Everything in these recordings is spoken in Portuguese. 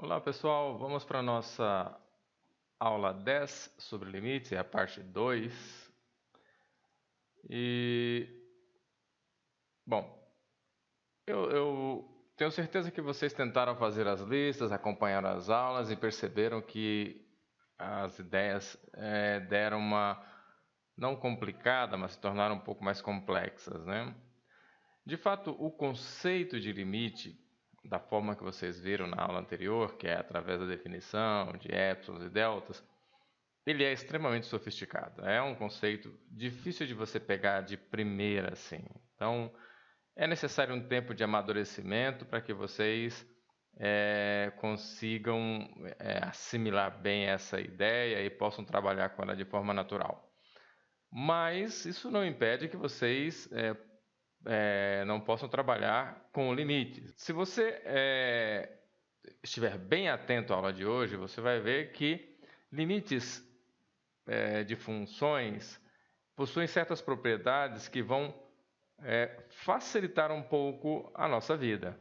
Olá pessoal, vamos para a nossa aula 10 sobre limites, é a parte 2. E, bom, eu tenho certeza que vocês tentaram fazer as listas, acompanharam as aulas e perceberam que as ideias deram uma, não complicada, mas se tornaram um pouco mais complexas, né? De fato, o conceito de limite, da forma que vocês viram na aula anterior, que é através da definição de épsilons e deltas, ele é extremamente sofisticado. É um conceito difícil de você pegar de primeira, assim. Então, é necessário um tempo de amadurecimento para que vocês consigam assimilar bem essa ideia e possam trabalhar com ela de forma natural. Mas isso não impede que vocês não possam trabalhar com limites. Se você estiver bem atento à aula de hoje, você vai ver que limites de funções possuem certas propriedades que vão facilitar um pouco a nossa vida.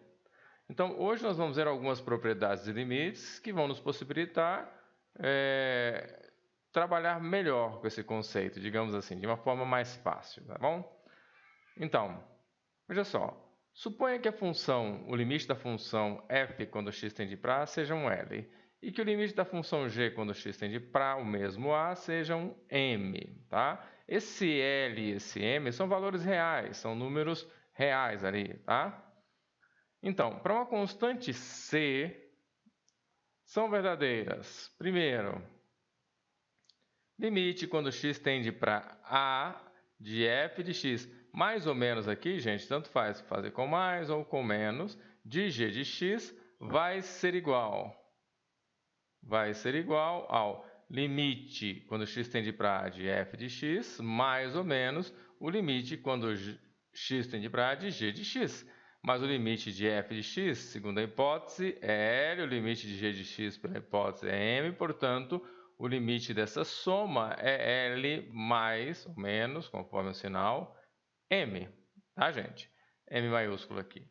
Então, hoje nós vamos ver algumas propriedades de limites que vão nos possibilitar trabalhar melhor com esse conceito, digamos assim, de uma forma mais fácil, tá bom? Então, veja só. Suponha que a função, o limite da função f quando x tende para a seja um L, e que o limite da função g quando x tende para o mesmo a seja um m, tá? Esse L e esse m são valores reais, são números reais ali, tá? Então, para uma constante c, são verdadeiras. Primeiro, limite quando x tende para a de f de x. Mais ou menos aqui, gente, tanto faz fazer com mais ou com menos, de g de x vai ser igual. Vai ser igual ao limite quando x tende para a de f de x, mais ou menos o limite quando x tende para a de g de x. Mas o limite de f de x, segundo a hipótese, é L, o limite de g de x pela hipótese é m, portanto, o limite dessa soma é L mais ou menos, conforme o sinal, m, tá, gente? M maiúsculo aqui.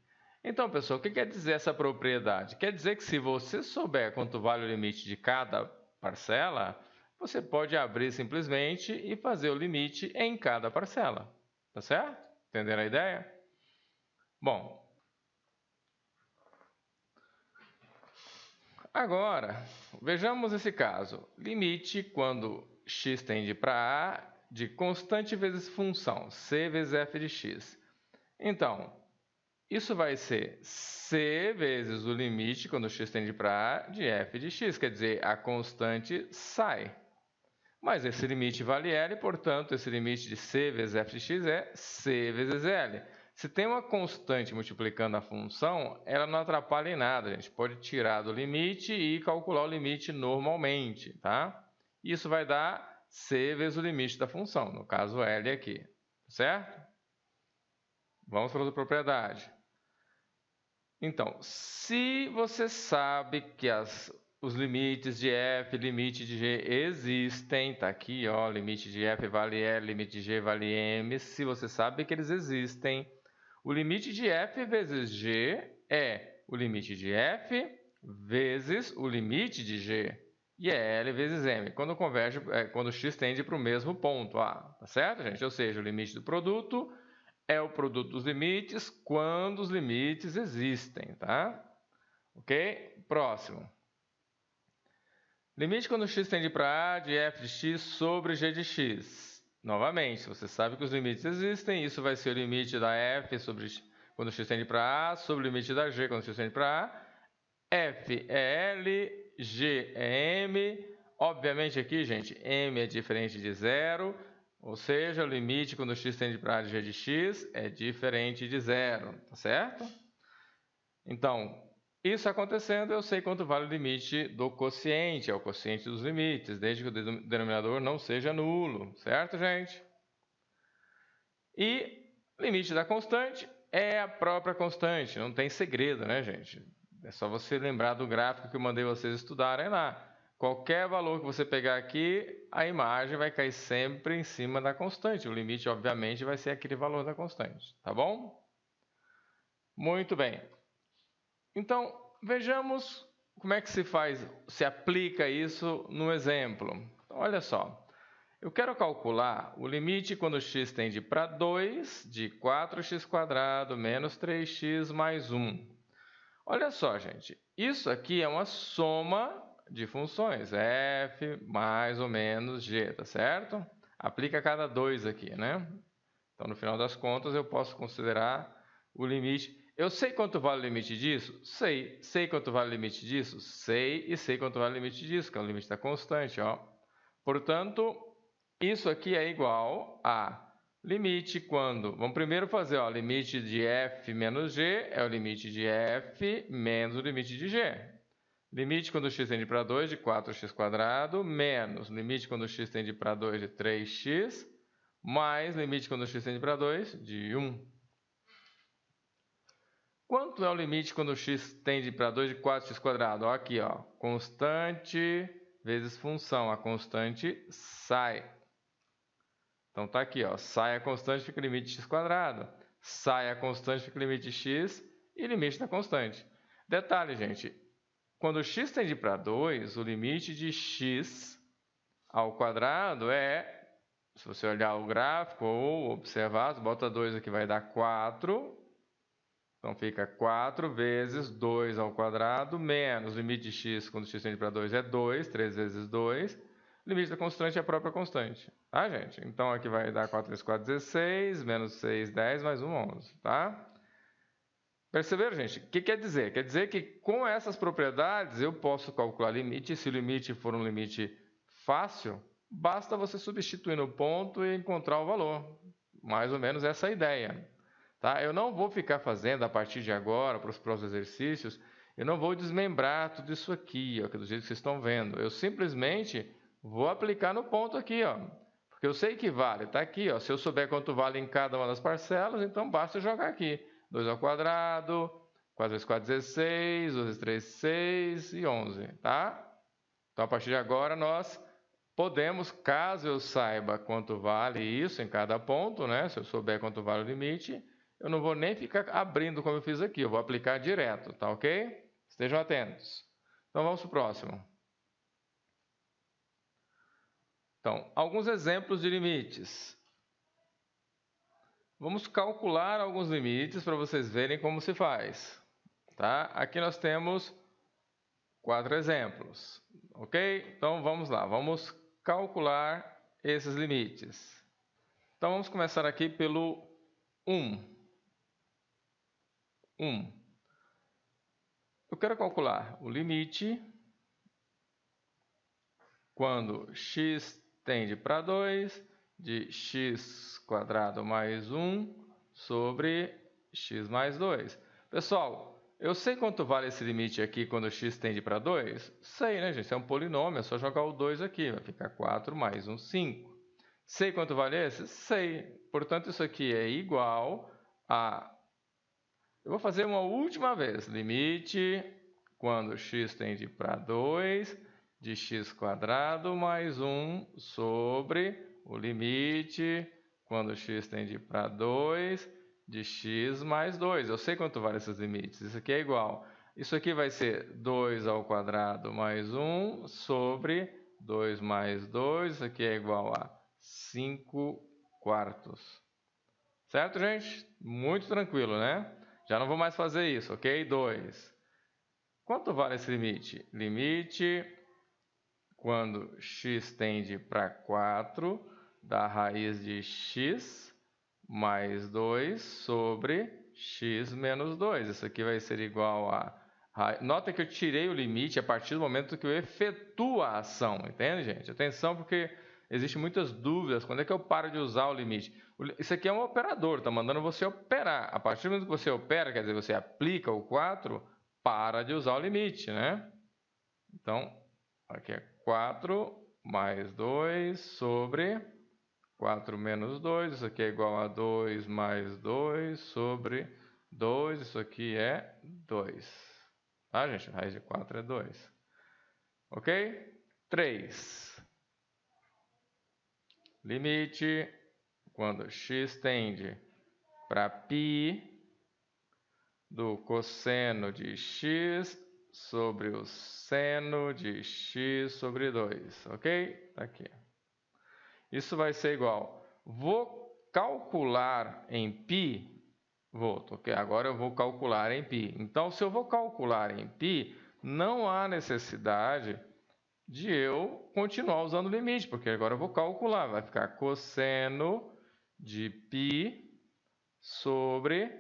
Então, pessoal, o que quer dizer essa propriedade? Quer dizer que se você souber quanto vale o limite de cada parcela, você pode abrir simplesmente e fazer o limite em cada parcela, tá certo? Entenderam a ideia? Bom, agora, vejamos esse caso. Limite quando x tende para a de constante vezes função, c vezes f de x. Então, isso vai ser c vezes o limite quando x tende para a de f de x, quer dizer, a constante sai. Mas esse limite vale L, portanto, esse limite de c vezes f de x é c vezes L. Se tem uma constante multiplicando a função, ela não atrapalha em nada. A gente pode tirar do limite e calcular o limite normalmente, tá? Isso vai dar c vezes o limite da função, no caso L aqui, certo? Vamos para outra propriedade. Então, se você sabe que os limites de f e limite de g existem, tá aqui, ó, limite de f vale L, limite de g vale m, se você sabe que eles existem, o limite de f vezes g é o limite de f vezes o limite de g, e é L vezes m, quando converge, quando x tende para o mesmo ponto A, tá certo, gente? Ou seja, o limite do produto é o produto dos limites quando os limites existem, tá? Ok? Próximo. Limite quando x tende para a de f de x sobre g de x. Novamente, se você sabe que os limites existem, isso vai ser o limite da f sobre quando x tende para a, sobre o limite da g quando x tende para a. F é L, G é M. Obviamente aqui, gente, M é diferente de zero, ou seja, o limite quando x tende para a de g de x é diferente de zero, tá certo? Então, isso acontecendo, eu sei quanto vale o limite do quociente, é o quociente dos limites, desde que o denominador não seja nulo, certo, gente? E limite da constante é a própria constante, não tem segredo, né, gente? É só você lembrar do gráfico que eu mandei vocês estudarem lá. Qualquer valor que você pegar aqui, a imagem vai cair sempre em cima da constante. O limite, obviamente, vai ser aquele valor da constante, tá bom? Muito bem. Então, vejamos como é que se faz, se aplica isso no exemplo? Então, olha só. Eu quero calcular o limite quando x tende para 2 de 4x² menos 3x mais 1. Olha só, gente. Isso aqui é uma soma de funções. F mais ou menos g, tá certo? Aplica cada 2 aqui, né? Então, no final das contas, eu posso considerar o limite. Eu sei quanto vale o limite disso? Sei. Sei quanto vale o limite disso? Sei. E sei quanto vale o limite disso, que é o limite da constante, ó. Portanto, isso aqui é igual a limite quando... Vamos primeiro fazer, ó, limite de f menos g é o limite de f menos o limite de g. Limite quando x tende para 2 de 4x² menos limite quando x tende para 2 de 3x mais limite quando x tende para 2 de 1. Quanto é o limite quando x tende para 2 de 4x²? Ó, aqui, ó, constante vezes função. A constante sai. Então tá aqui, ó, sai a constante, fica o limite de x². Sai a constante, fica o limite de x e limite da constante. Detalhe, gente, quando x tende para 2, o limite de x ao quadrado é... Se você olhar o gráfico ou observar, você bota 2 aqui, vai dar 4. Então, fica 4 vezes 2 ao quadrado, menos o limite de x, quando x tende para 2, é 2. 3 vezes 2. O limite da constante é a própria constante. Tá, gente? Então, aqui vai dar 4 vezes 4, 16. Menos 6, 10. Mais 1, 11. Tá? Perceberam, gente? O que quer dizer? Quer dizer que com essas propriedades eu posso calcular limite. Se o limite for um limite fácil, basta você substituir no ponto e encontrar o valor. Mais ou menos essa é a ideia. Tá? Eu não vou ficar fazendo a partir de agora, para os próximos exercícios, eu não vou desmembrar tudo isso aqui, ó, que é do jeito que vocês estão vendo. Eu simplesmente vou aplicar no ponto aqui, ó, porque eu sei que vale. Está aqui, ó, se eu souber quanto vale em cada uma das parcelas, então basta jogar aqui. 2 ao quadrado, 4 vezes 4, 16, 2 vezes 3, 6 e 11, tá? Então, a partir de agora, nós podemos, caso eu saiba quanto vale isso em cada ponto, né? Se eu souber quanto vale o limite, eu não vou nem ficar abrindo como eu fiz aqui, eu vou aplicar direto, tá ok? Estejam atentos. Então, vamos para o próximo. Então, alguns exemplos de limites. Vamos calcular alguns limites para vocês verem como se faz. Tá? Aqui nós temos 4 exemplos, ok? Então vamos lá, vamos calcular esses limites. Então vamos começar aqui pelo 1. Eu quero calcular o limite quando x tende para 2 de x² mais 1 sobre x mais 2. Pessoal, eu sei quanto vale esse limite aqui quando x tende para 2? Sei, né, gente? É um polinômio, é só jogar o 2 aqui. Vai ficar 4 mais 1, 5. Sei quanto vale esse? Sei. Portanto, isso aqui é igual a... Eu vou fazer uma última vez. Limite quando x tende para 2 de x² mais 1 sobre o limite quando x tende para 2 de x mais 2. Eu sei quanto vale esses limites. Isso aqui é igual. Isso aqui vai ser 2 ao quadrado mais 1 sobre 2 mais 2. Isso aqui é igual a 5 quartos. Certo, gente? Muito tranquilo, né? Já não vou mais fazer isso, ok? 2. Quanto vale esse limite? Limite quando x tende para 4 da raiz de x mais 2 sobre x menos 2. Isso aqui vai ser igual a... Nota que eu tirei o limite a partir do momento que eu efetuo a ação, entende, gente? Atenção, porque existem muitas dúvidas. Quando é que eu paro de usar o limite? Isso aqui é um operador, está mandando você operar. A partir do momento que você opera, quer dizer, você aplica o 4, para de usar o limite, né? Então, aqui é 4 mais 2 sobre 4 menos 2. Isso aqui é igual a 2 mais 2 sobre 2. Isso aqui é 2. Tá, gente? A raiz de 4 é 2. Ok? 3. Limite quando x tende para π do cosseno de x sobre o seno de x sobre 2, ok? Aqui. Isso vai ser igual, vou calcular em π, ok? Agora eu vou calcular em π. Então, se eu vou calcular em π, não há necessidade de eu continuar usando o limite, porque agora eu vou calcular, vai ficar cosseno de π sobre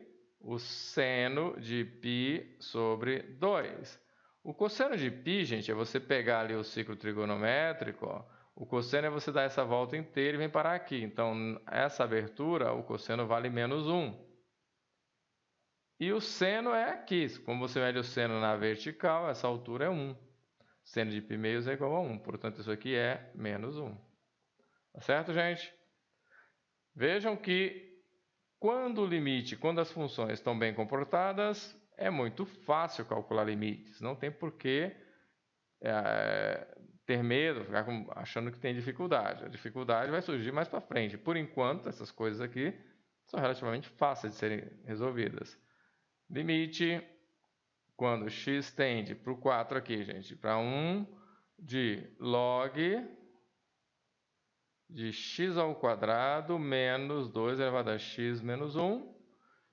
o seno de π sobre 2. O cosseno de π, gente, é você pegar ali o ciclo trigonométrico, ó, o cosseno é você dar essa volta inteira e vem parar aqui. Então, essa abertura, o cosseno vale menos 1. E o seno é aqui. Como você mede o seno na vertical, essa altura é 1. Seno de π meios é igual a 1. Portanto, isso aqui é menos 1. Tá certo, gente? Vejam que quando as funções estão bem comportadas, é muito fácil calcular limites. Não tem por que ter medo, ficar achando que tem dificuldade. A dificuldade vai surgir mais para frente. Por enquanto, essas coisas aqui são relativamente fáceis de serem resolvidas. Limite, quando x tende para o 4 aqui, gente, para 1 de log de x ao quadrado menos 2 elevado a x menos 1.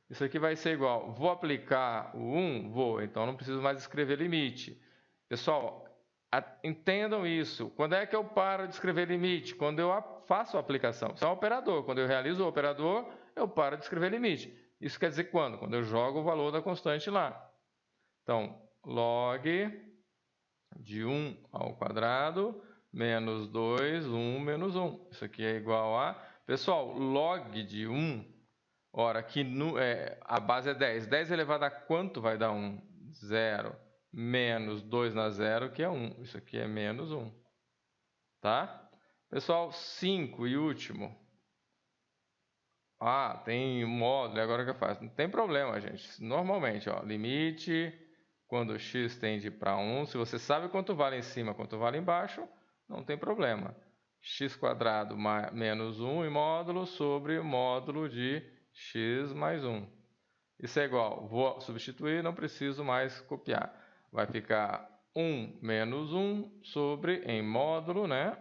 Isso aqui vai ser igual, vou aplicar o 1? Vou, então não preciso mais escrever limite. Pessoal, entendam isso. Quando é que eu paro de escrever limite? Quando eu faço a aplicação. Isso é um operador. Quando eu realizo o operador, eu paro de escrever limite. Isso quer dizer quando? Quando eu jogo o valor da constante lá. Então, log de 1 ao quadrado menos 2, 1 menos 1. Isso aqui é igual a... Pessoal, log de 1, ora, aqui a base é 10. 10 elevado a quanto vai dar 1? 0. Menos 2 na 0, que é 1. Isso aqui é menos 1. Tá? Pessoal, 5 e último. Tem um módulo, agora que eu faço. Não tem problema, gente. Normalmente, ó, limite, quando x tende para 1, se você sabe quanto vale em cima, quanto vale embaixo, não tem problema. X² menos 1 em módulo sobre o módulo de x mais 1. Isso é igual, vou substituir, não preciso mais copiar. Vai ficar 1 menos 1 sobre, em módulo, né?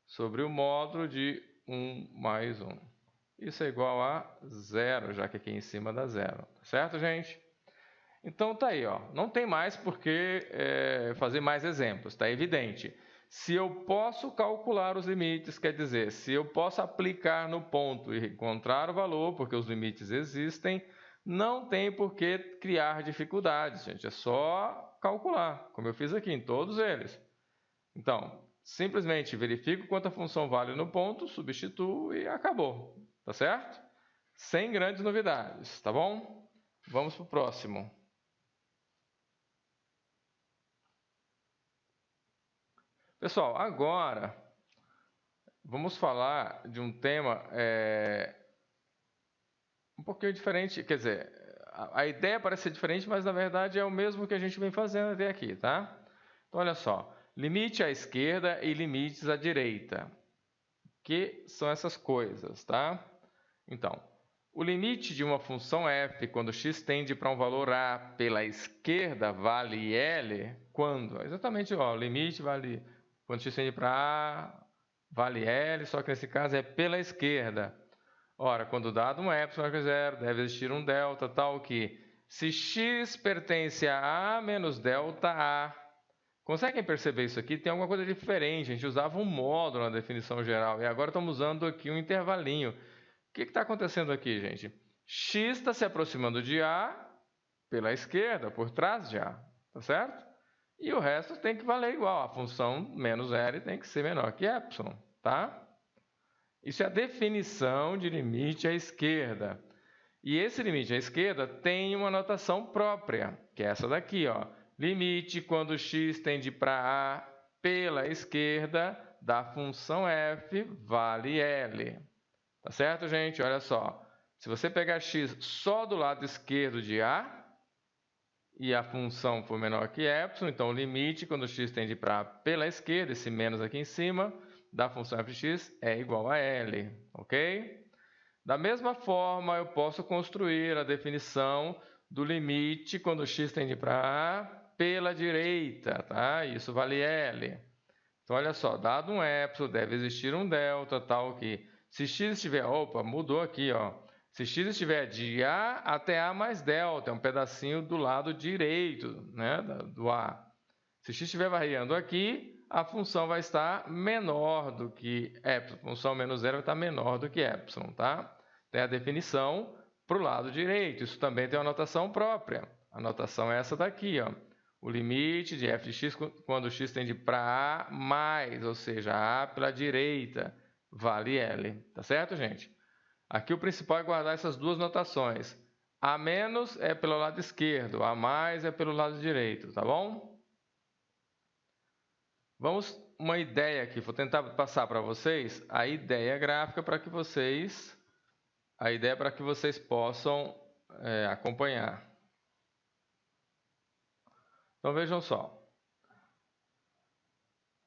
Sobre o módulo de 1 mais 1. Isso é igual a 0, já que aqui em cima dá 0. Tá certo, gente? Então, tá aí, ó. Não tem mais por que fazer mais exemplos, está evidente. Se eu posso calcular os limites, quer dizer, se eu posso aplicar no ponto e encontrar o valor, porque os limites existem, não tem por que criar dificuldades, gente. É só calcular, como eu fiz aqui em todos eles. Então, simplesmente verifico quanto a função vale no ponto, substituo e acabou. Tá certo? Sem grandes novidades, tá bom? Vamos para o próximo. Pessoal, agora vamos falar de um tema um pouquinho diferente. Quer dizer, a ideia parece ser diferente, mas na verdade é o mesmo que a gente vem fazendo até aqui, tá? Então, olha só. Limite à esquerda e limites à direita. Que são essas coisas, tá? Então, o limite de uma função f quando x tende para um valor a pela esquerda vale L quando? Exatamente, ó, o limite vale quando x tende para a vale L, só que nesse caso é pela esquerda. Ora, quando dado um epsilon maior que 0, deve existir um delta tal que se x pertence a menos delta a. Conseguem perceber isso aqui? Tem alguma coisa diferente. A gente usava um módulo na definição geral e agora estamos usando aqui um intervalinho. O que está acontecendo aqui, gente? X está se aproximando de A pela esquerda, por trás de A, tá certo? E o resto tem que valer igual. A função menos L tem que ser menor que epsilon, tá? Isso é a definição de limite à esquerda. E esse limite à esquerda tem uma notação própria, que é essa daqui, ó. Limite quando x tende para A pela esquerda da função f vale L. Tá certo, gente? Olha só. Se você pegar x só do lado esquerdo de A e a função for menor que epsilon, então o limite quando x tende para A pela esquerda, esse menos aqui em cima, da função f de x é igual a L, ok? Da mesma forma, eu posso construir a definição do limite quando x tende para A pela direita, tá? Isso vale L. Então, olha só, dado um epsilon, deve existir um delta, tal que se x estiver, opa, mudou aqui, ó. Se x estiver de A até A mais delta, é um pedacinho do lado direito, né, do A. Se x estiver variando aqui, a função vai estar menor do que epsilon. A função menos zero vai estar menor do que epsilon, tá? Tem a definição para o lado direito. Isso também tem uma notação própria. A notação é essa daqui, ó. O limite de f de x quando x tende para A mais, ou seja, A pela direita, vale L. Tá certo, gente? Aqui o principal é guardar essas duas notações. A menos é pelo lado esquerdo, A mais é pelo lado direito, tá bom? Vamos uma ideia aqui, vou tentar passar para vocês a ideia gráfica para que vocês possam acompanhar. Então vejam só.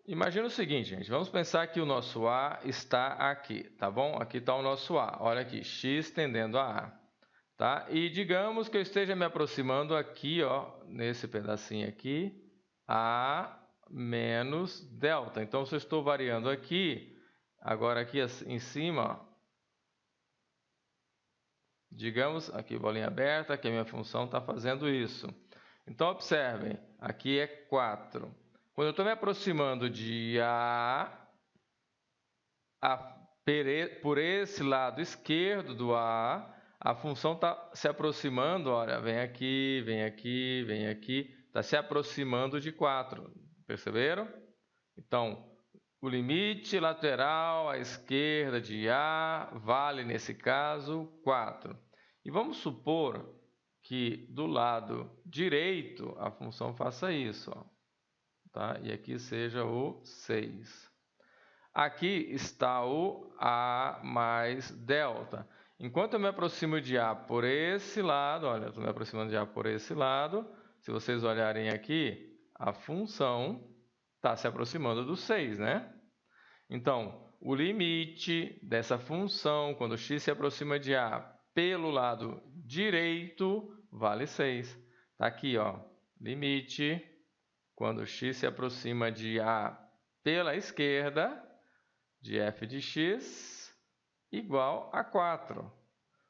Imagina o seguinte, gente, vamos pensar que o nosso A está aqui, tá bom? Aqui está o nosso A, olha aqui, x tendendo a A, tá? E digamos que eu esteja me aproximando aqui, ó, nesse pedacinho aqui, A menos delta. Então, se eu estou variando aqui, agora aqui em cima, ó, digamos, aqui bolinha aberta, que a minha função está fazendo isso. Então, observem, aqui é 4. Quando eu estou me aproximando de A, por esse lado esquerdo do A, a função está se aproximando, olha, vem aqui, vem aqui, vem aqui, está se aproximando de 4, perceberam? Então, o limite lateral à esquerda de A vale, nesse caso, 4. E vamos supor que do lado direito a função faça isso, ó, tá? E aqui seja o 6. Aqui está o A mais delta. Enquanto eu me aproximo de A por esse lado, olha, eu estou me aproximando de A por esse lado, se vocês olharem aqui, a função está se aproximando do 6, né? Então, o limite dessa função, quando x se aproxima de A pelo lado direito, vale 6. Está aqui, ó, limite, quando x se aproxima de A pela esquerda, de f de x igual a 4.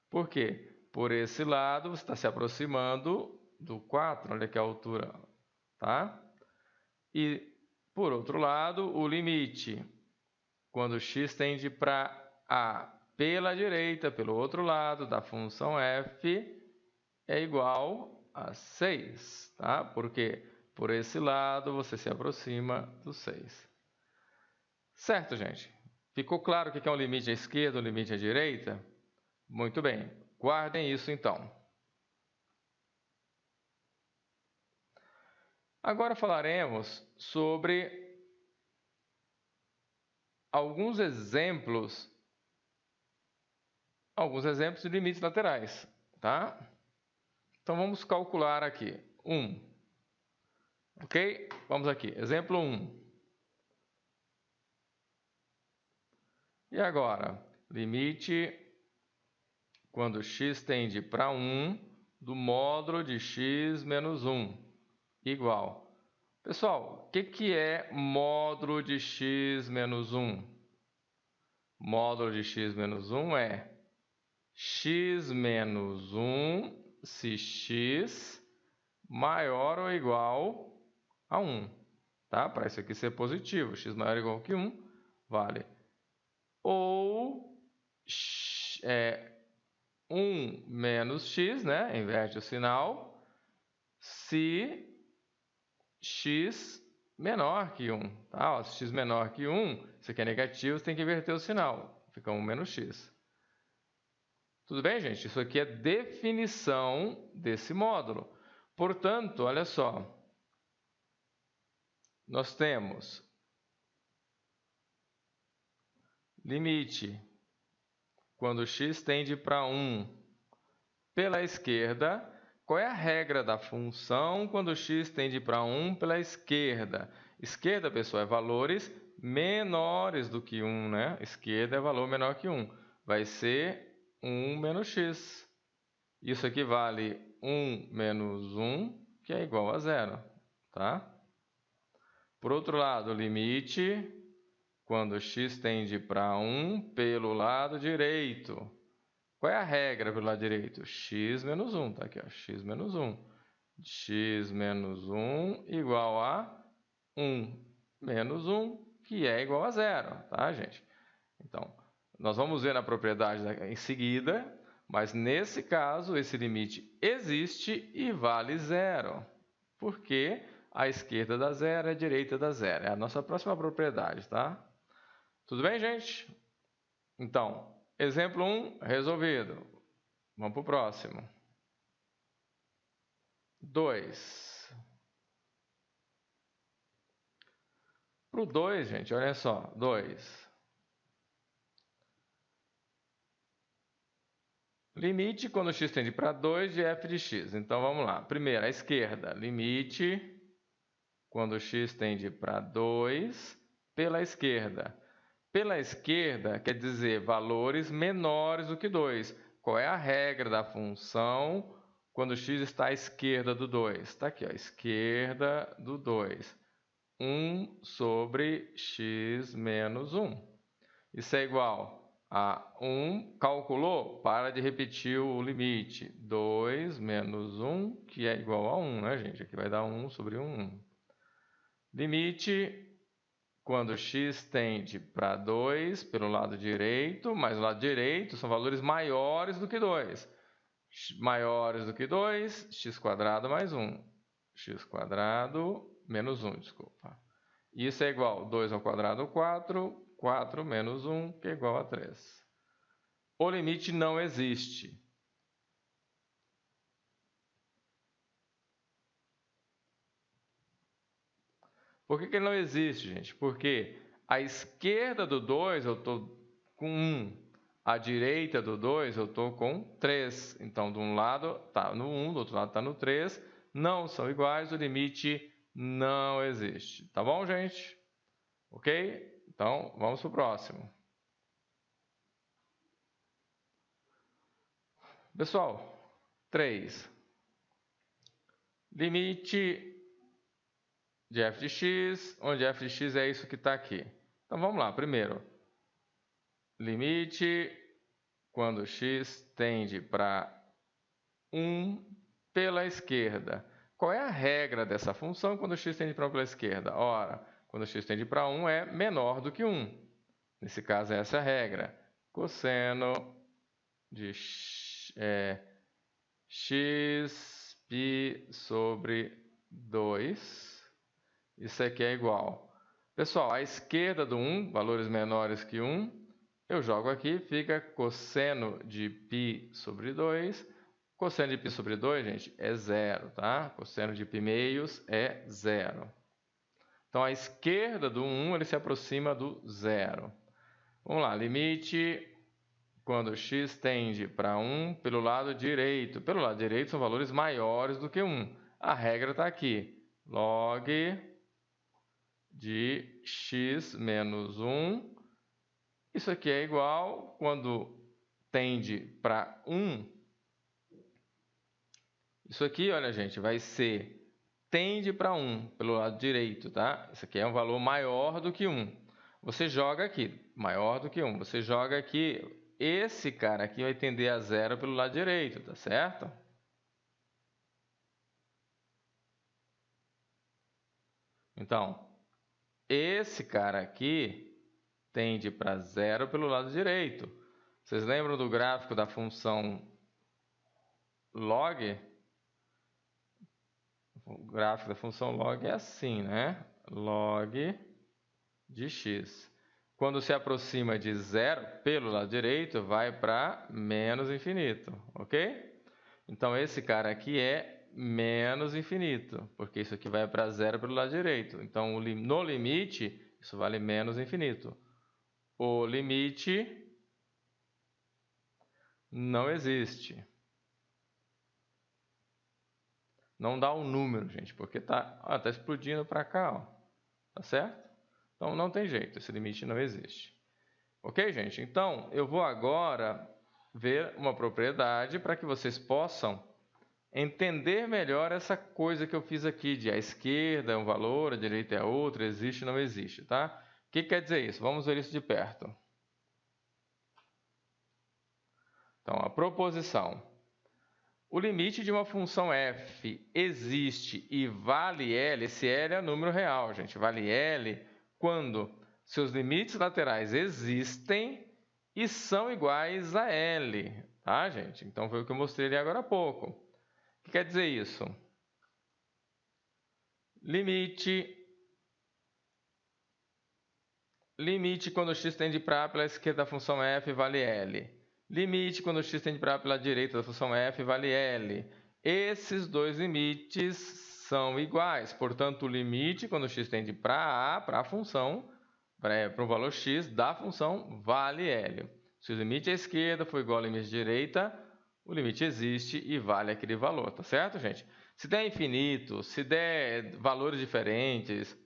Por quê? Por esse lado, você está se aproximando do 4, olha aqui a altura, tá? E, por outro lado, o limite, quando x tende para A pela direita, pelo outro lado da função f, é igual a 6, tá? Porque por esse lado você se aproxima do 6. Certo, gente? Ficou claro o que é um limite à esquerda e um limite à direita? Muito bem, guardem isso então. Agora falaremos sobre alguns exemplos de limites laterais, tá? Então vamos calcular aqui. 1. Ok? Vamos aqui. Exemplo 1. E agora? Limite quando x tende para 1 do módulo de x menos 1 igual. Pessoal, o que é módulo de x menos 1? Módulo de x menos 1 é x menos 1 se x maior ou igual a 1. Tá? Para isso aqui ser positivo, x maior ou igual que 1, vale. Ou 1 menos x, né? Inverte o sinal, se x menor que 1. Tá? Ó, se x menor que 1, isso aqui é negativo, você tem que inverter o sinal. Fica 1 menos x. Tudo bem, gente? Isso aqui é definição desse módulo. Portanto, olha só. Nós temos limite quando x tende para 1 pela esquerda. Qual é a regra da função quando x tende para 1 pela esquerda? Esquerda, pessoal, é valores menores do que 1, né? Esquerda é valor menor que 1. Vai ser 1 menos x. Isso aqui vale 1 menos 1, que é igual a 0. tá? Por outro lado, limite quando x tende para 1 pelo lado direito. Qual é a regra pelo lado direito? X menos 1, tá aqui, ó, x menos 1. X menos 1 igual a 1 menos 1, que é igual a 0, tá, gente? Então, nós vamos ver na propriedade em seguida, mas nesse caso, esse limite existe e vale 0, porque a esquerda dá 0 e a direita dá 0. É a nossa próxima propriedade, tá? Tudo bem, gente? Então, exemplo 1 resolvido. Vamos para o próximo. 2. Para o 2, gente, olha só. 2. Limite quando x tende para 2 de f de x. Então, vamos lá. Primeiro, à esquerda. Limite quando x tende para 2 pela esquerda. Pela esquerda quer dizer valores menores do que 2. Qual é a regra da função quando x está à esquerda do 2? Está aqui, ó, esquerda do 2. 1 sobre x menos 1. Isso é igual a 1, calculou? Para de repetir o limite. 2 menos 1, que é igual a 1, né, gente? Aqui vai dar 1 sobre 1. Limite quando x tende para 2 pelo lado direito, mas o lado direito são valores maiores do que 2. Maiores do que 2, x² mais 1. x² menos 1, desculpa. Isso é igual a 2 ao quadrado, 4. 4 menos 1, que é igual a 3. O limite não existe. Por que ele não existe, gente? Porque à esquerda do 2 eu estou com 1. À direita do 2 eu estou com 3. Então, de um lado está no 1, do outro lado está no 3. Não são iguais, o limite não existe. Tá bom, gente? Ok? Então, vamos para o próximo. Pessoal, 3. Limite de f de x, onde f de x é isso que está aqui. Então, vamos lá. Primeiro, limite quando x tende para 1 pela esquerda. Qual é a regra dessa função quando x tende para 1 pela esquerda? Ora, quando x tende para 1 é menor do que 1. Nesse caso, essa é a regra. Cosseno de x π sobre 2. Isso aqui é igual. Pessoal, à esquerda do 1, valores menores que 1, eu jogo aqui, fica cosseno de π sobre 2. Cosseno de π sobre 2, gente, é 0, tá? Cosseno de π meios é 0. Então, à esquerda do 1, ele se aproxima do 0. Vamos lá, limite quando x tende para 1 pelo lado direito. Pelo lado direito são valores maiores do que 1. A regra está aqui. Log de x menos 1. Isso aqui é igual, quando tende para 1, isso aqui, olha, gente, vai ser tende para 1 pelo lado direito, tá? Isso aqui é um valor maior do que 1. Você joga aqui, maior do que 1. Você joga aqui, esse cara aqui vai tender a 0 pelo lado direito, tá certo? Então, esse cara aqui tende para 0 pelo lado direito. Vocês lembram do gráfico da função log? O gráfico da função log é assim, né? Log de x. Quando se aproxima de 0 pelo lado direito, vai para menos infinito, ok? Então, esse cara aqui é menos infinito, porque isso aqui vai para 0 pelo lado direito. Então, no limite, isso vale menos infinito. O limite não existe. Não dá um número, gente, porque tá explodindo para cá, ó. Tá certo? Então, não tem jeito, esse limite não existe. Ok, gente? Então, eu vou agora ver uma propriedade para que vocês possam entender melhor essa coisa que eu fiz aqui, de a esquerda é um valor, a direita é outro, existe ou não existe, tá? O que quer dizer isso? Vamos ver isso de perto. Então, a proposição. O limite de uma função f existe e vale L, esse L é número real, gente, vale L quando seus limites laterais existem e são iguais a L, tá, gente? Então, foi o que eu mostrei ali agora há pouco. O que quer dizer isso? Limite quando x tende para A pela esquerda da função f vale L. Limite quando x tende para A pela direita da função f vale L. Esses dois limites são iguais, portanto, o limite quando x tende para A, para a função, para o valor x da função, vale L. Se o limite à esquerda for igual ao limite à direita, o limite existe e vale aquele valor, tá certo, gente? Se der infinito, se der valores diferentes,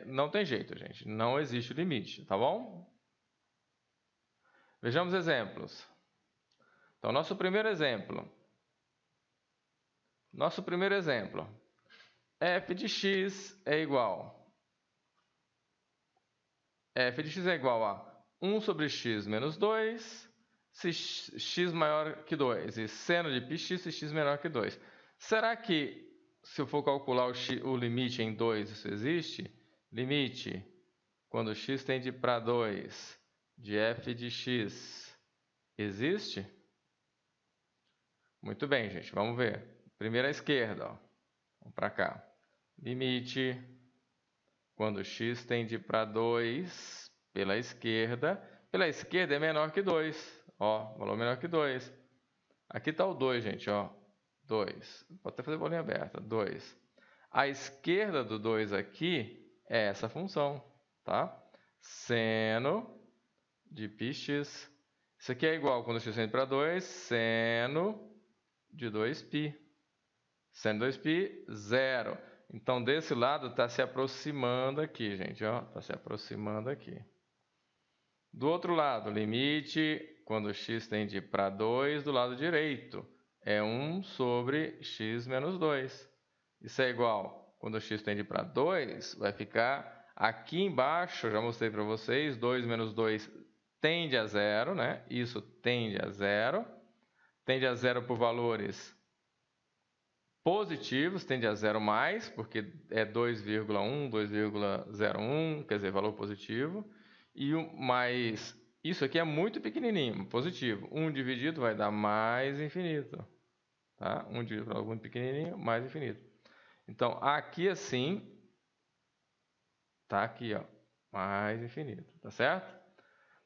não tem jeito, gente. Não existe o limite, tá bom? Vejamos exemplos. Então, nosso primeiro exemplo. F de x é igual. F de x é igual a 1 sobre x menos 2, se x maior que 2. E seno de πx se x menor que 2. Será que, se eu for calcular o limite em 2, isso existe? Limite, quando x tende para 2, de f de x, existe? Muito bem, gente, vamos ver. Primeiro à esquerda, ó. Vamos para cá. Limite, quando x tende para 2, pela esquerda é menor que 2. Ó, valor menor que 2. Aqui está o 2, gente, ó. 2. Pode até fazer bolinha aberta. 2. A esquerda do 2 aqui é essa função, tá? Seno de πx. Isso aqui é igual, quando x tende para 2, seno de 2π. Seno de 2π, 0. Então, desse lado está se aproximando aqui, gente, ó. Está se aproximando aqui. Do outro lado, limite, quando x tende para 2, do lado direito, é 1 sobre x menos 2. Isso é igual, quando x tende para 2, vai ficar aqui embaixo, eu já mostrei para vocês, 2 menos 2 tende a 0, né? Isso tende a 0. Tende a 0 por valores positivos, tende a 0 mais, porque é 2,1, 2,01, quer dizer, valor positivo. E o mais, isso aqui é muito pequenininho, positivo. 1 dividido vai dar mais infinito. Tá? 1 dividido por algo muito pequenininho, mais infinito. Então, aqui assim, tá aqui, ó, mais infinito, tá certo?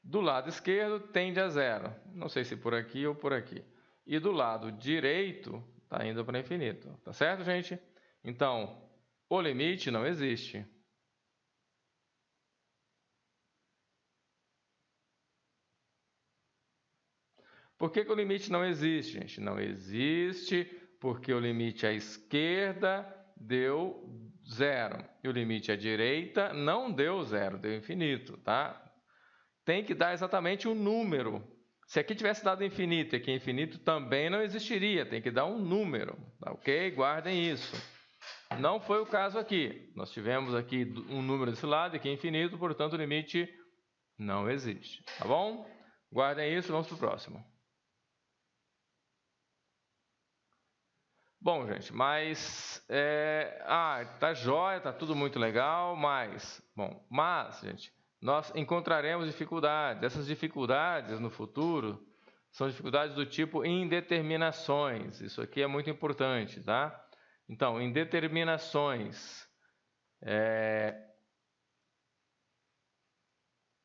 Do lado esquerdo tende a 0. Não sei se por aqui ou por aqui. E do lado direito está indo para infinito. Tá certo, gente? Então, o limite não existe. Por que o limite não existe, gente? Não existe porque o limite à esquerda deu 0. E o limite à direita não deu 0, deu infinito, tá? Tem que dar exatamente um número. Se aqui tivesse dado infinito e aqui infinito, também não existiria. Tem que dar um número, tá ok? Guardem isso. Não foi o caso aqui. Nós tivemos aqui um número desse lado e aqui infinito, portanto o limite não existe, tá bom? Guardem isso, vamos para o próximo. Bom, gente, mas tá jóia, tá tudo muito legal, mas, gente, nós encontraremos dificuldades. Essas dificuldades no futuro são dificuldades do tipo indeterminações. Isso aqui é muito importante, tá? Então, indeterminações.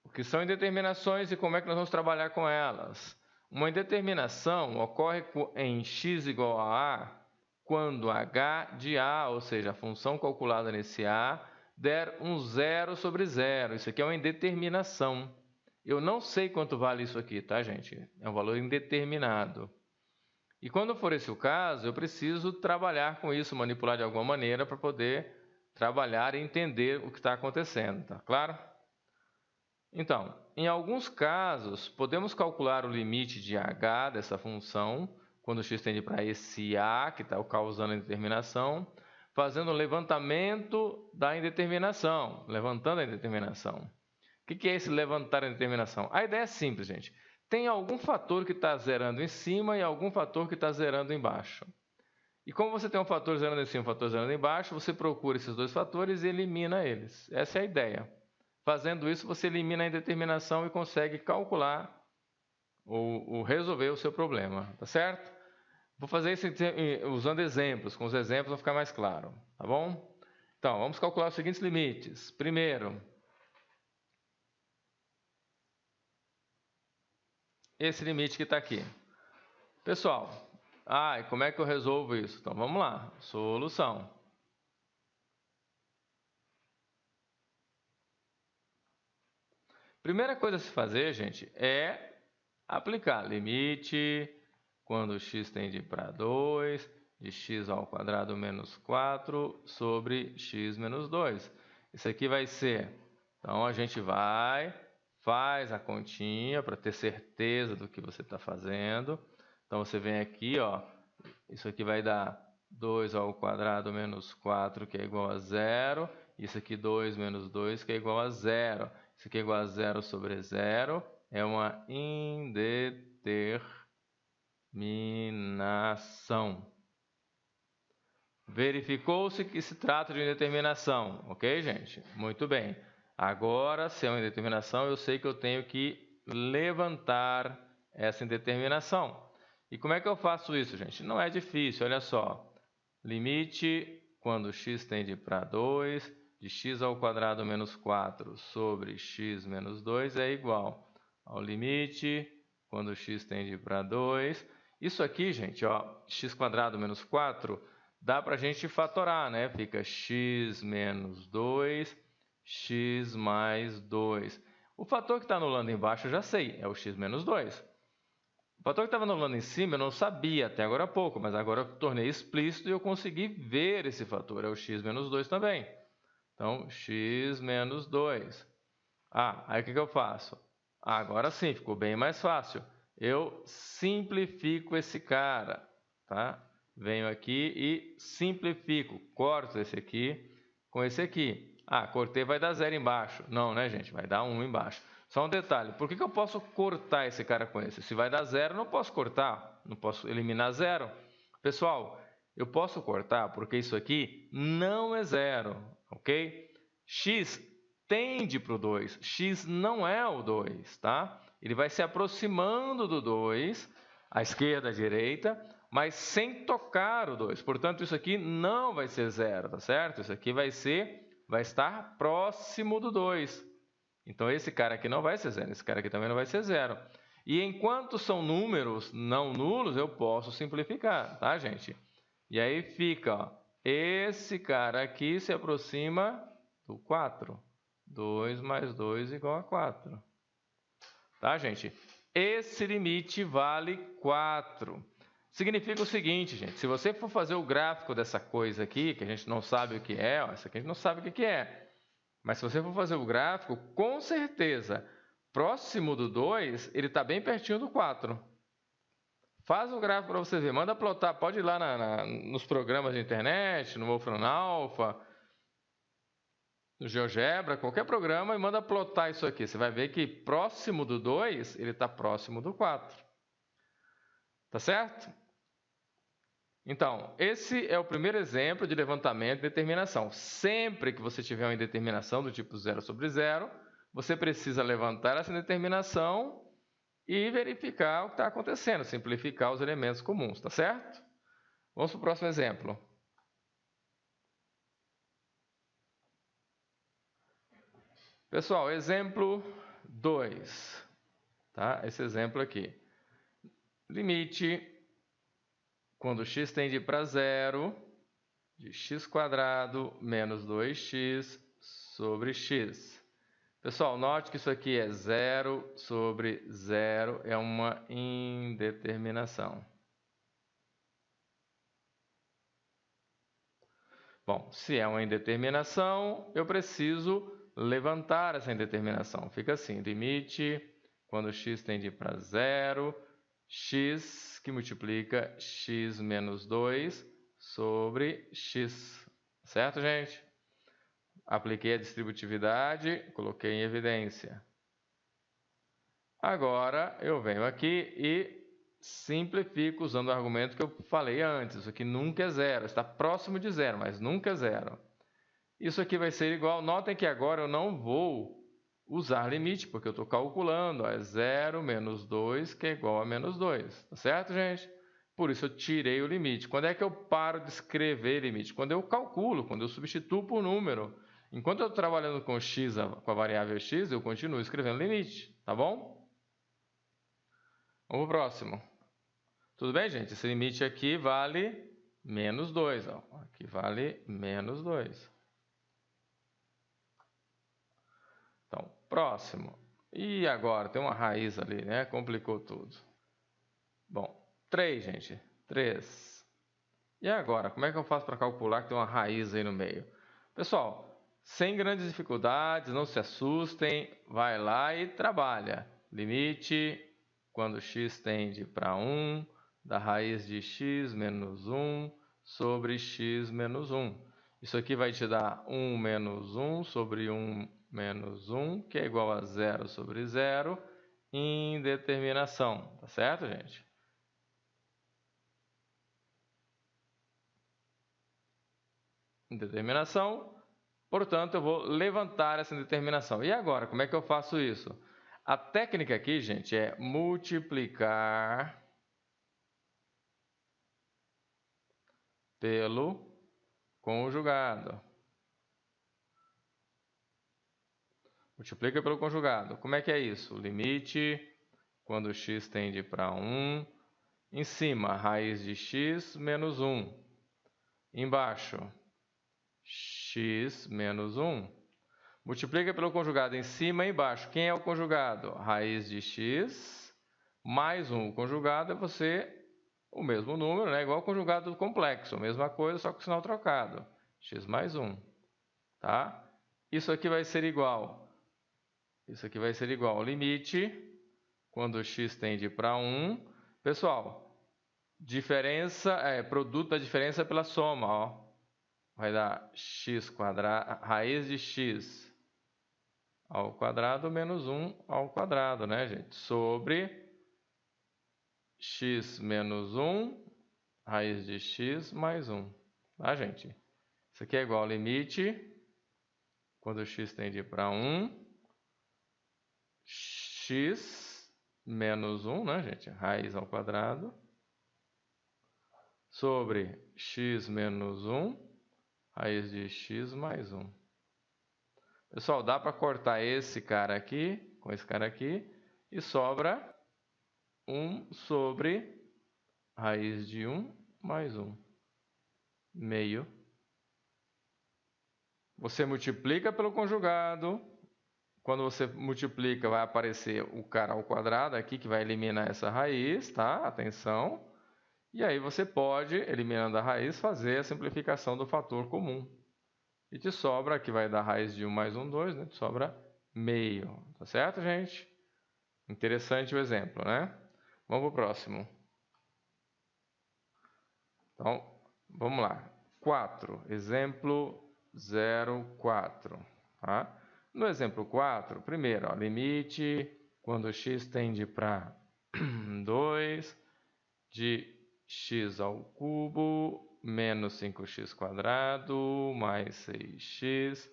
O que são indeterminações e como é que nós vamos trabalhar com elas? Uma indeterminação ocorre em x igual a A quando h de A, ou seja, a função calculada nesse A, der um 0 sobre 0. Isso aqui é uma indeterminação. Eu não sei quanto vale isso aqui, tá, gente? É um valor indeterminado. E quando for esse o caso, eu preciso trabalhar com isso, manipular de alguma maneira para poder trabalhar e entender o que está acontecendo, tá claro? Então, em alguns casos, podemos calcular o limite de h dessa função quando x tende para esse A, que está causando a indeterminação, fazendo o levantamento da indeterminação, levantando a indeterminação. O que é esse levantar a indeterminação? A ideia é simples, gente. Tem algum fator que está zerando em cima e algum fator que está zerando embaixo. E como você tem um fator zerando em cima e um fator zerando embaixo, você procura esses dois fatores e elimina eles. Essa é a ideia. Fazendo isso, você elimina a indeterminação e consegue calcular ou resolver o seu problema, tá certo? Vou fazer isso usando exemplos, com os exemplos vai ficar mais claro, tá bom? Então, vamos calcular os seguintes limites. Primeiro, esse limite que está aqui. Pessoal, e como é que eu resolvo isso? Então, vamos lá. Solução. Primeira coisa a se fazer, gente, é aplicar limite quando x tende para 2 de x ao quadrado menos 4 sobre x menos 2. Isso aqui vai ser... Então, a gente faz a continha para ter certeza do que você está fazendo. Então, você vem aqui, ó, isso aqui vai dar 2 ao quadrado menos 4, que é igual a 0. Isso aqui 2 menos 2, que é igual a 0. Isso aqui é igual a 0 sobre 0. É uma indeterminação. Verificou-se que se trata de indeterminação. Ok, gente? Muito bem. Agora, se é uma indeterminação, eu sei que eu tenho que levantar essa indeterminação. E como é que eu faço isso, gente? Não é difícil, olha só. Limite quando x tende para 2 de x ao quadrado menos 4 sobre x menos 2 é igual ao limite quando x tende para 2. Isso aqui, gente, ó, x quadrado menos 4, dá para a gente fatorar, né? Fica x menos 2, x mais 2. O fator que está anulando embaixo eu já sei, é o x menos 2. O fator que estava anulando em cima eu não sabia até agora há pouco, mas agora eu tornei explícito e eu consegui ver esse fator, é o x menos 2 também. Então, x menos 2. Aí o que eu faço? Agora sim, ficou bem mais fácil. Eu simplifico esse cara, tá? Venho aqui e simplifico, corto esse aqui com esse aqui. Cortei, vai dar 0 embaixo. Não, né, gente? Vai dar 1 embaixo. Só um detalhe, por que eu posso cortar esse cara com esse? Se vai dar 0, não posso cortar, não posso eliminar 0. Pessoal, eu posso cortar porque isso aqui não é 0, ok? X tende para o 2, x não é o 2, tá? Ele vai se aproximando do 2, à esquerda, à direita, mas sem tocar o 2. Portanto, isso aqui não vai ser 0, tá certo? Isso aqui vai estar próximo do 2. Então, esse cara aqui não vai ser 0, esse cara aqui também não vai ser 0. E enquanto são números não nulos, eu posso simplificar, tá, gente? E aí fica, ó, esse cara aqui se aproxima do 4. 2 mais 2 igual a 4. Tá, gente? Esse limite vale 4. Significa o seguinte, gente, se você for fazer o gráfico dessa coisa aqui, que a gente não sabe o que é, ó, isso aqui a gente não sabe o que é. Mas se você for fazer o gráfico, com certeza, próximo do 2, ele está bem pertinho do 4. Faz o gráfico para você ver. Manda plotar, pode ir lá nos programas de internet, no Wolfram Alpha, no GeoGebra, qualquer programa, e manda plotar isso aqui. Você vai ver que próximo do 2, ele está próximo do 4. Tá certo? Então, esse é o primeiro exemplo de levantamento e determinação. Sempre que você tiver uma indeterminação do tipo 0 sobre 0, você precisa levantar essa indeterminação e verificar o que está acontecendo, simplificar os elementos comuns, tá certo? Vamos para o próximo exemplo. Pessoal, exemplo 2, tá? Esse exemplo aqui. Limite quando x tende para 0 de x² menos 2x sobre x. Pessoal, note que isso aqui é 0 sobre 0, é uma indeterminação. Bom, se é uma indeterminação, eu preciso levantar essa indeterminação. Fica assim, limite quando x tende para 0 x que multiplica x menos 2 sobre x. Certo, gente? Apliquei a distributividade, coloquei em evidência. Agora, eu venho aqui e simplifico usando o argumento que eu falei antes. Isso aqui nunca é zero, está próximo de zero, mas nunca é zero. Isso aqui vai ser igual, notem que agora eu não vou usar limite, porque eu estou calculando, é 0 menos 2, que é igual a menos 2, tá certo, gente? Por isso eu tirei o limite. Quando é que eu paro de escrever limite? Quando eu calculo, quando eu substituo por número. Enquanto eu estou trabalhando com x, com a variável x, eu continuo escrevendo limite, tá bom? Vamos para o próximo. Tudo bem, gente? Esse limite aqui vale menos 2. Ó. Aqui vale menos 2. Então, próximo. E agora? Tem uma raiz ali, né? Complicou tudo. Bom, 3, gente. 3. E agora? Como é que eu faço para calcular que tem uma raiz aí no meio? Pessoal, sem grandes dificuldades, não se assustem. Vai lá e trabalha. Limite, quando x tende para 1, da raiz de x menos 1 sobre x menos 1. Isso aqui vai te dar 1 menos 1 sobre 1 menos 1, que é igual a 0 sobre 0, indeterminação. Tá certo, gente? Indeterminação. Portanto, eu vou levantar essa indeterminação. E agora, como é que eu faço isso? A técnica aqui, gente, é multiplicar pelo conjugado. Multiplica pelo conjugado. Como é que é isso? Limite, quando x tende para 1, em cima, raiz de x menos 1. Embaixo, x menos 1. Multiplica pelo conjugado em cima e embaixo. Quem é o conjugado? Raiz de x mais 1. O conjugado é o mesmo número, né? Igual ao conjugado complexo. Mesma coisa, só com o sinal trocado. X mais 1. Tá? Isso aqui vai ser igual. Isso aqui vai ser igual ao limite, quando x tende para 1. Pessoal, produto da diferença pela soma. Ó. Vai dar x quadrado, raiz de x ao quadrado menos 1 ao quadrado, né, gente? Sobre x menos 1, raiz de x mais 1. Tá, gente? Isso aqui é igual ao limite, quando x tende para 1, x menos 1, né, gente? Raiz ao quadrado, sobre x menos 1, raiz de x mais 1. Pessoal, dá para cortar esse cara aqui com esse cara aqui e sobra 1 sobre raiz de 1 mais 1. Meio. Você multiplica pelo conjugado. Quando você multiplica, vai aparecer o cara ao quadrado aqui, que vai eliminar essa raiz, tá? Atenção. E aí você pode, eliminando a raiz, fazer a simplificação do fator comum. E te sobra, aqui vai dar raiz de 1 mais 1, 2, né? Te sobra meio. Tá certo, gente? Interessante o exemplo, né? Vamos para o próximo. Então, vamos lá. 4. Exemplo 0,4. Tá? No exemplo 4, primeiro, ó, limite, quando x tende para 2, de x ao cubo menos 5x quadrado mais 6x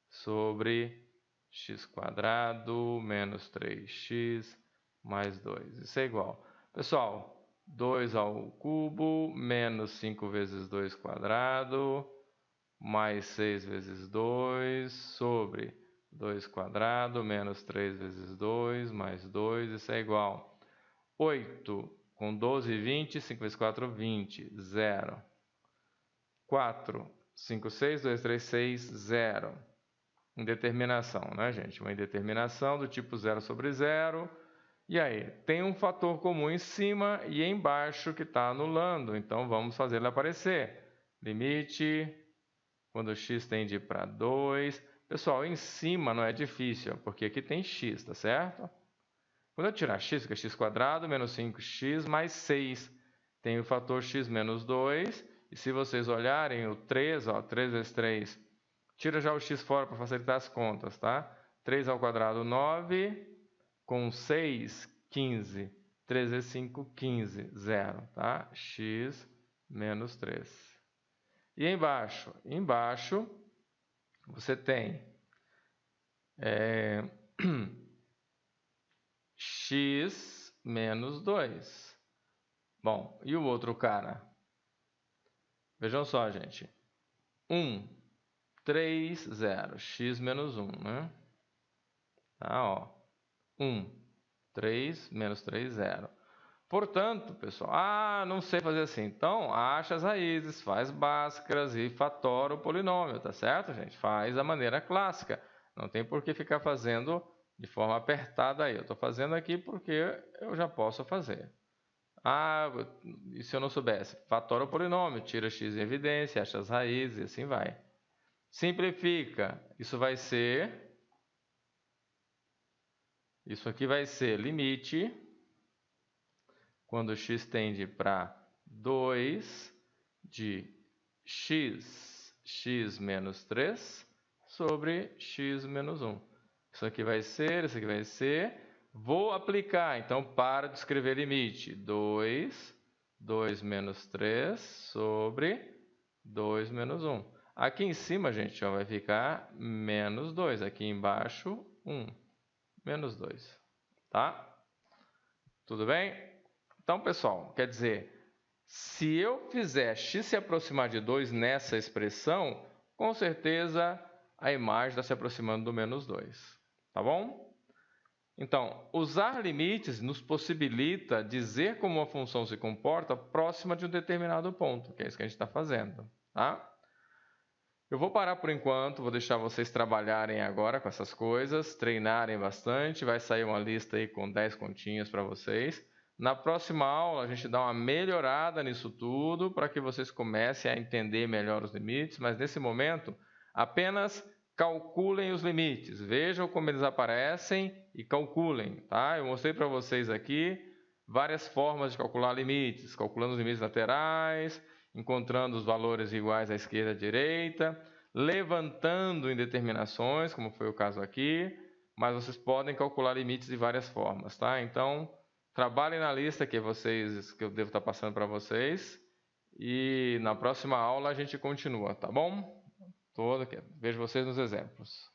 sobre x quadrado menos 3x mais 2. Isso é igual. Pessoal, 2 ao cubo menos 5 vezes 2 quadrado mais 6 vezes 2 sobre 2 quadrado menos 3 vezes 2 mais 2. Isso é igual. 8 com 12, 20, 5 vezes 4, 20, 0. 4, 5, 6, 2, 3, 6, 0. Indeterminação, né, gente? Uma indeterminação do tipo 0 sobre 0. E aí, tem um fator comum em cima e embaixo que está anulando. Então, vamos fazer ele aparecer. Limite, quando x tende para 2. Pessoal, em cima não é difícil, porque aqui tem x, tá certo? Quando eu tirar x, fica x² menos 5x mais 6. Tem o fator x menos 2. E se vocês olharem o 3, ó, 3 vezes 3, tira já o x fora para facilitar as contas, tá? 3² 9, com 6, 15. 3 vezes 5, 15, 0, tá? X menos 3. E embaixo? Embaixo você tem x menos 2. Bom, e o outro cara? Vejam só, gente. 1, 3, 0. X menos 1, né? Tá, ó. 1, 3, menos 3, 0. Portanto, pessoal, não sei fazer assim. Então, acha as raízes, faz Bhaskaras e fatora o polinômio, tá certo, gente? Faz da maneira clássica. Não tem por que ficar fazendo de forma apertada aí. Eu estou fazendo aqui porque eu já posso fazer. E se eu não soubesse? Fatora o polinômio, tira x em evidência, acha as raízes e assim vai. Simplifica. Isso aqui vai ser limite, quando x tende para 2 de x menos 3 sobre x menos 1. Isso aqui vai ser, isso aqui vai ser. Vou aplicar, então para de escrever limite. 2 menos 3 sobre 2 menos 1. Aqui em cima, gente, ó, vai ficar menos 2. Aqui embaixo, 1. Menos 2. Tá? Tudo bem? Então, pessoal, quer dizer, se eu fizer x se aproximar de 2 nessa expressão, com certeza a imagem está se aproximando do menos 2. Tá bom? Então, usar limites nos possibilita dizer como uma função se comporta próxima de um determinado ponto, que é isso que a gente está fazendo. Tá? Eu vou parar por enquanto, vou deixar vocês trabalharem agora com essas coisas, treinarem bastante, vai sair uma lista aí com 10 continhas para vocês. Na próxima aula a gente dá uma melhorada nisso tudo para que vocês comecem a entender melhor os limites, mas nesse momento apenas calculem os limites, vejam como eles aparecem e calculem, tá? Eu mostrei para vocês aqui várias formas de calcular limites, calculando os limites laterais, encontrando os valores iguais à esquerda e à direita, levantando indeterminações, como foi o caso aqui, mas vocês podem calcular limites de várias formas, tá? Então, trabalhem na lista que eu devo estar passando para vocês e na próxima aula a gente continua, tá bom? Vejo vocês nos exemplos.